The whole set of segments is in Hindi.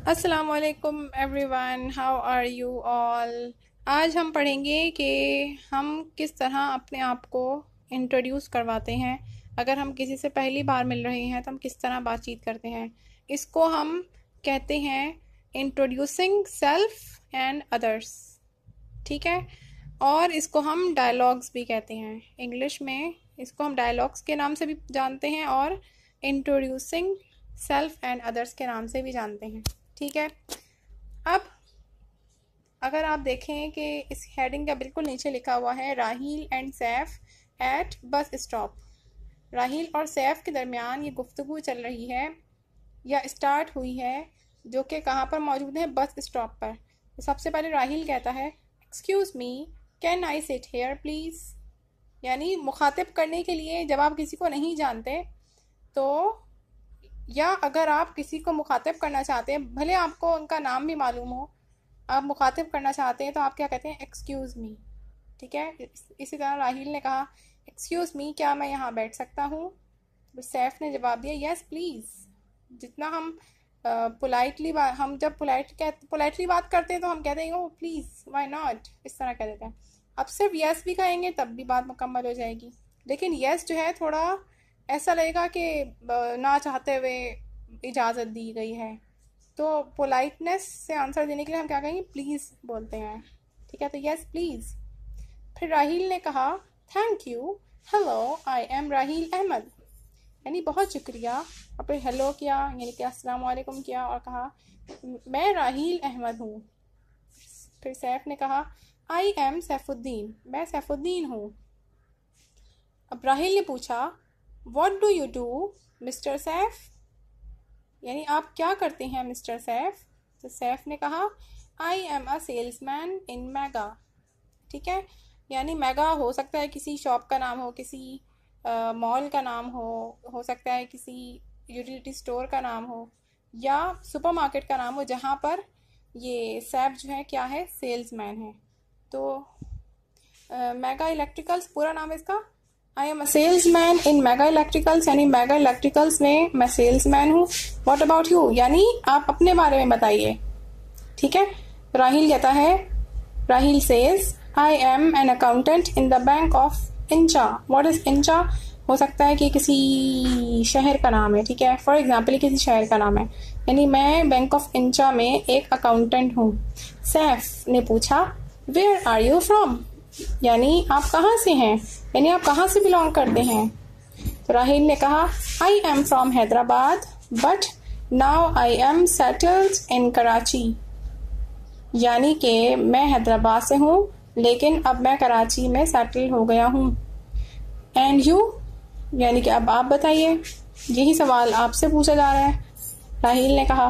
अस्सलामुअलैकुम everyone, how are you all. आज हम पढ़ेंगे कि हम किस तरह अपने आप को इंट्रोड्यूस करवाते हैं। अगर हम किसी से पहली बार मिल रहे हैं तो हम किस तरह बातचीत करते हैं। इसको हम कहते हैं इंट्रोड्यूसिंग सेल्फ एंड अदर्स, ठीक है। और इसको हम डायलॉग्स भी कहते हैं। इंग्लिश में इसको हम डायलॉग्स के नाम से भी जानते हैं और इंट्रोड्यूसिंग सेल्फ एंड अदर्स के नाम से भी जानते हैं, ठीक है। अब अगर आप देखें कि इस हेडिंग का बिल्कुल नीचे लिखा हुआ है Raheel and Saif at bus stop. Raheel और सैफ के दरमियान ये गुफ्तगू चल रही है या स्टार्ट हुई है, जो कि कहाँ पर मौजूद है, बस स्टॉप पर। तो सबसे पहले राहील कहता है excuse me, can I sit here please. यानी मुखातिब करने के लिए जब आप किसी को नहीं जानते तो, या अगर आप किसी को मुखातिब करना चाहते हैं, भले आपको उनका नाम भी मालूम हो, आप मुखातिब करना चाहते हैं तो आप क्या कहते हैं, एक्सक्यूज़ मी, ठीक है। इसी तरह राहील ने कहा एक्सक्यूज़ मी, क्या मैं यहाँ बैठ सकता हूँ। तो सैफ ने जवाब दिया यस प्लीज़। जितना हम पोलाइटली हम जब पोलाइटली बात करते हैं तो हम कहते हैं ओ प्लीज़, वाई नॉट, इस तरह कह देते हैं। अब सिर्फ यस भी कहेंगे तब भी बात मुकम्मल हो जाएगी, लेकिन यस जो है थोड़ा ऐसा लगेगा कि ना चाहते हुए इजाज़त दी गई है। तो पोलाइटनेस से आंसर देने के लिए हम क्या कहेंगे, प्लीज़ बोलते हैं, ठीक है। तो यस प्लीज़। फिर राहील ने कहा thank you, hello I am Raheel Ahmed. यानी बहुत शुक्रिया। और फिर हेलो किया, यानी कि अस्सलाम वालेकुम किया और कहा मैं राहील अहमद हूँ। फिर सैफ ने कहा आई एम सैफुद्दीन, मैं सैफुद्दीन हूँ। अब राहील ने पूछा what do you do mister Saif, यानी आप क्या करते हैं मिस्टर सैफ। तो सैफ ने कहा I am a salesman in mega, ठीक है। यानी मेगा हो सकता है किसी शॉप का नाम हो, किसी मॉल का नाम हो सकता है किसी यूटिलिटी स्टोर का नाम हो, या सुपरमार्केट का नाम हो, जहाँ पर ये सैफ जो है क्या है, सेल्समैन है। तो मेगा इलेक्ट्रिकल्स पूरा नाम है इसका, I am a salesman in mega electricals, यानी मेगा इलेक्ट्रिकल्स में मैं सेल्समैन हूँ। व्हाट अबाउट यू, यानी आप अपने बारे में बताइए, ठीक है। राहील कहता है, Raheel says I am an accountant in the bank of Incha. What is Incha, हो सकता है कि किसी शहर का नाम है, ठीक है। फॉर एग्जाम्पल किसी शहर का नाम है, यानी मैं बैंक ऑफ इंचा में एक अकाउंटेंट हूँ। सैफ ने पूछा वेयर आर यू फ्रॉम, यानी आप कहाँ से हैं, यानी आप कहाँ से बिलोंग करते हैं। तो राहील ने कहा I am from Hyderabad but now I am settled in Karachi. यानी कि मैं हैदराबाद से हूँ लेकिन अब मैं कराची में सेटल हो गया हूँ। एंड यू, यानी कि अब आप बताइए, यही सवाल आपसे पूछा जा रहा है, राहील ने कहा।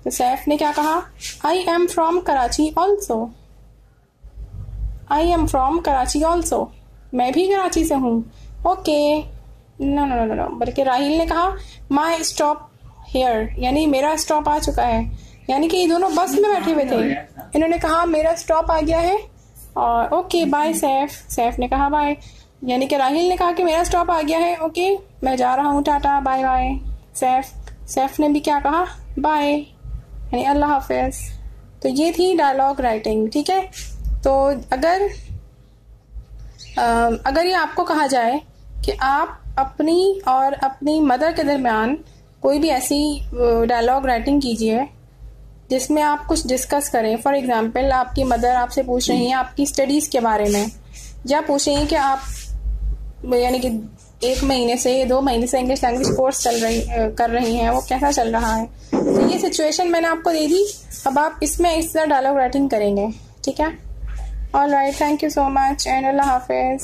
तो सैफ ने क्या कहा, I am from Karachi also, I am from Karachi also, मैं भी कराची से हूँ। Okay, no no no no, बल्कि राहील ने कहा माई स्टॉप हेयर, यानी मेरा स्टॉप आ चुका है। यानी कि ये दोनों बस में बैठे हुए थे, इन्होंने कहा मेरा स्टॉप आ गया है और ओके बाय सैफ। सैफ ने कहा बाय, यानी कि राहील ने कहा कि मेरा स्टॉप आ गया है, ओके मैं जा रहा हूँ, टाटा बाय बाय। सैफ ने भी क्या कहा, बाय, यानी अल्लाह हाफिज। तो ये थी डायलॉग राइटिंग, ठीक है। तो अगर ये आपको कहा जाए कि आप अपनी और अपनी मदर के दरमियान कोई भी ऐसी डायलॉग राइटिंग कीजिए जिसमें आप कुछ डिस्कस करें। फॉर एग्जांपल आपकी मदर आपसे पूछ रही हैं आपकी स्टडीज़ के बारे में, या पूछ रही हैं कि आप यानी कि 1 महीने से 2 महीने से इंग्लिश लैंग्वेज कोर्स कर रही हैं, वो कैसा चल रहा है। तो ये सिचुएशन मैंने आपको दे दी, अब आप इसमें इस तरह डायलॉग राइटिंग करेंगे, ठीक है। All right, thank you so much and अल्लाह हाफिज़।